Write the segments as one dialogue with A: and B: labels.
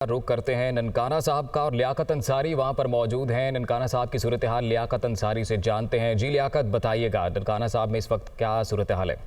A: रुख करते हैं ननकाना साहब का और लियाकत अंसारी वहां पर मौजूद हैं। ननकाना साहब की सूरत हाल लियाकत अंसारी से जानते हैं। जी लियाकत, बताइएगा ननकाना साहब में इस वक्त क्या सूरत हाल है?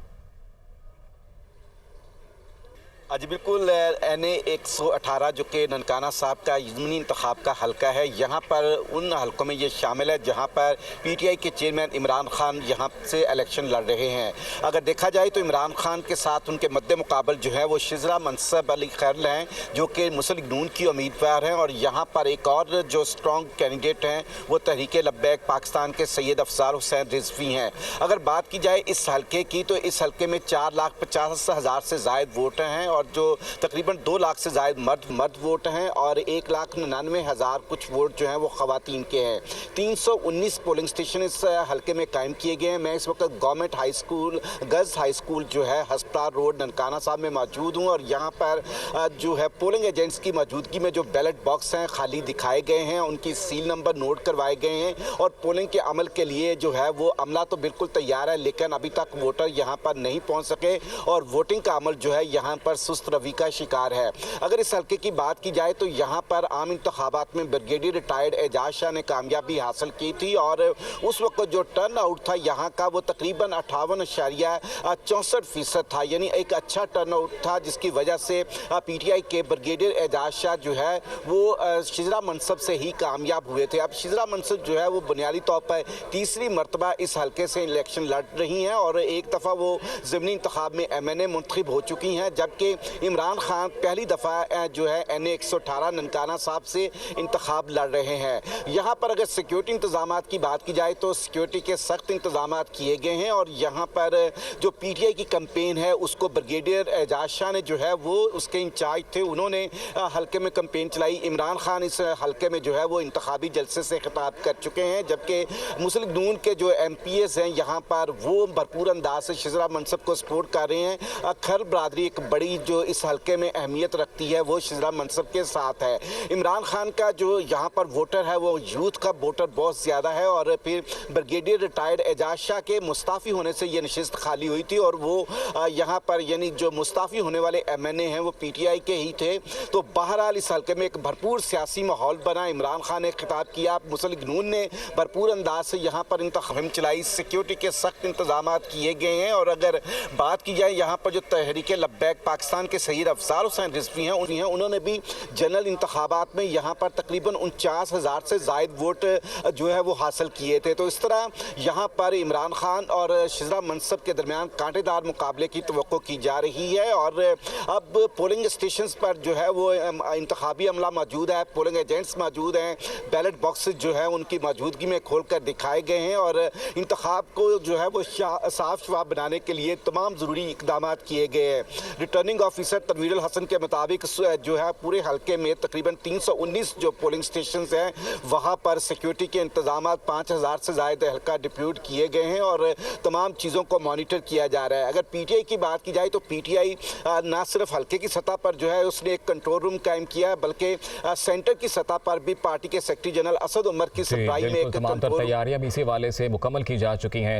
B: जी बिल्कुल, NA 118 जो कि ननकाना साहब का ज़मीनी इंतखाब का हल्का है, यहाँ पर उन हल्कों में ये शामिल है जहाँ पर PTI के चेयरमैन इमरान खान यहाँ से इलेक्शन लड़ रहे हैं। अगर देखा जाए तो इमरान खान के साथ उनके मद्दे मुकाबल जो है वो शिजरा मनसब अली खैरल हैं जो कि मुस्लिम नून की उम्मीदवार हैं, और यहाँ पर एक और जो स्ट्रॉन्ग कैंडिडेट हैं वो तहरीक लब्बैक पाकिस्तान के सैयद अफजार हुसैन रिजवी हैं। अगर बात की जाए इस हल्के की तो इस हल्के में 4,50,000 से ज़ायद वोट हैं और जो तकरीबन 2 लाख से ज़ायद मर्द वोट हैं और 1,99,000 कुछ वोट जो हैं वो ख़वातीन के हैं। 319 पोलिंग स्टेशन इस हल्के में कायम किए गए हैं। मैं इस वक्त government high school girls high school जो है हस्पताल रोड ननकाना साहब में मौजूद हूँ, और यहाँ पर जो है पोलिंग एजेंट्स की मौजूदगी में जो बैलेट बॉक्स हैं खाली दिखाए गए हैं, उनकी सील नंबर नोट करवाए गए हैं और पोलिंग के अमल के लिए जो है वो अमला तो बिल्कुल तैयार है, लेकिन अभी तक वोटर यहाँ पर नहीं पहुँच सके और वोटिंग का अमल जो है यहाँ पर सुस्त रवि का शिकार है। अगर इस हल्के की बात की जाए तो यहाँ पर आम इंतखाबात में ब्रिगेडियर रिटायर्ड एजाज शाह ने कामयाबी हासिल की थी और उस वक्त जो टर्न आउट था यहाँ का वो तकरीबन 58.64% था, यानी एक अच्छा टर्न आउट था, जिसकी वजह से PTI के ब्रिगेडियर एजाज शाह जो है वो शिजरा मनसब से ही कामयाब हुए थे। अब शिजरा मनसब जो है वो बुनियादी तौर पर तीसरी मरतबा इस हल्के से इलेक्शन लड़ रही हैं और एक दफ़ा वो ज़मीनी इंतखाब में MNA मुंतखब हो चुकी हैं, जबकि इमरान खान पहली दफ़ा जो है NA 118 ननकाना साहब से इंतखाब लड़ रहे हैं। यहाँ पर अगर सिक्योरिटी इंतजामात की बात की जाए तो सिक्योरिटी के सख्त इंतजामात किए गए हैं और यहाँ पर जो PTI की कैंपेन है उसको ब्रिगेडियर एजाज शाह ने जो है वो उसके इंचार्ज थे, उन्होंने हल्के में कैंपेन चलाई। इमरान खान इस हल्के में जो है वो इंतखाबी जलसे से खिताब कर चुके हैं, जबकि मुस्लिम नून के जो MPs हैं यहाँ पर वो भरपूर अंदाज से शिजरा मनसब को सपोर्ट कर रहे हैं। खैर बरादरी एक बड़ी जो इस हल्के में अहमियत रखती है वो शिजरा मनसब के साथ है। इमरान खान का जो यहाँ पर वोटर है वो यूथ का वोटर बहुत ज़्यादा है और फिर ब्रिगेडियर रिटायर्ड एजाज शाह के मुस्ताफ़ी होने से ये नशिस्त खाली हुई थी और वो यहाँ पर यानी जो मुस्ताफ़ी होने वाले MNA हैं वो PTI के ही थे। तो बहरहाल इस हल्के में एक भरपूर सियासी माहौल बना। इमरान खान ने खिताब किया, मुस्लिम नून ने भरपूर अंदाज से यहाँ पर इंतखाब चलाई, सिक्योरिटी के सख्त इंतजाम किए गए हैं। और अगर बात की जाए यहाँ पर जो तहरीक लब्बैक पाकिस्तान के सैयद अफजार हुसैन रिजवी हैं उन्होंने भी जनरल इंतखाबात में यहाँ पर तकरीबन 49,000 से ज़ायद वोट जो है वो हासिल किए थे। तो इस तरह यहाँ पर इमरान खान और शिजरा मनसब के दरमियान कांटेदार मुकाबले की तवक्को की जा रही है और अब पोलिंग स्टेशन पर जो है वो इंतखाबी अमला मौजूद है, पोलिंग एजेंट्स मौजूद हैं, बैलेट बॉक्स जो है उनकी मौजूदगी में खोल कर दिखाए गए हैं और इंतखाब को जो है वो साफ शफाफ बनाने के लिए तमाम ज़रूरी इकदाम किए गए हैं। रिटर्निंग ऑफिसर तनवीर हसन के मुताबिक जो है पूरे हल्के में तकरीबन 319 जो पोलिंग स्टेशन हैं वहाँ पर सिक्योरिटी के इंतजाम 5,000 से ज़्यादा हल्का डिप्यूट किए गए हैं और तमाम चीज़ों को मॉनिटर किया जा रहा है। अगर PTI की बात की जाए तो PTI ना सिर्फ हल्के की सतह पर जो है उसने एक कंट्रोल रूम कायम किया है, बल्कि सेंटर की सतह पर भी पार्टी के सेक्रेटरी जनरल असद उमर की सरबराही में एक
A: तमाम तैयारियां भी इसी वाले से मुकम्मल की जा चुकी हैं।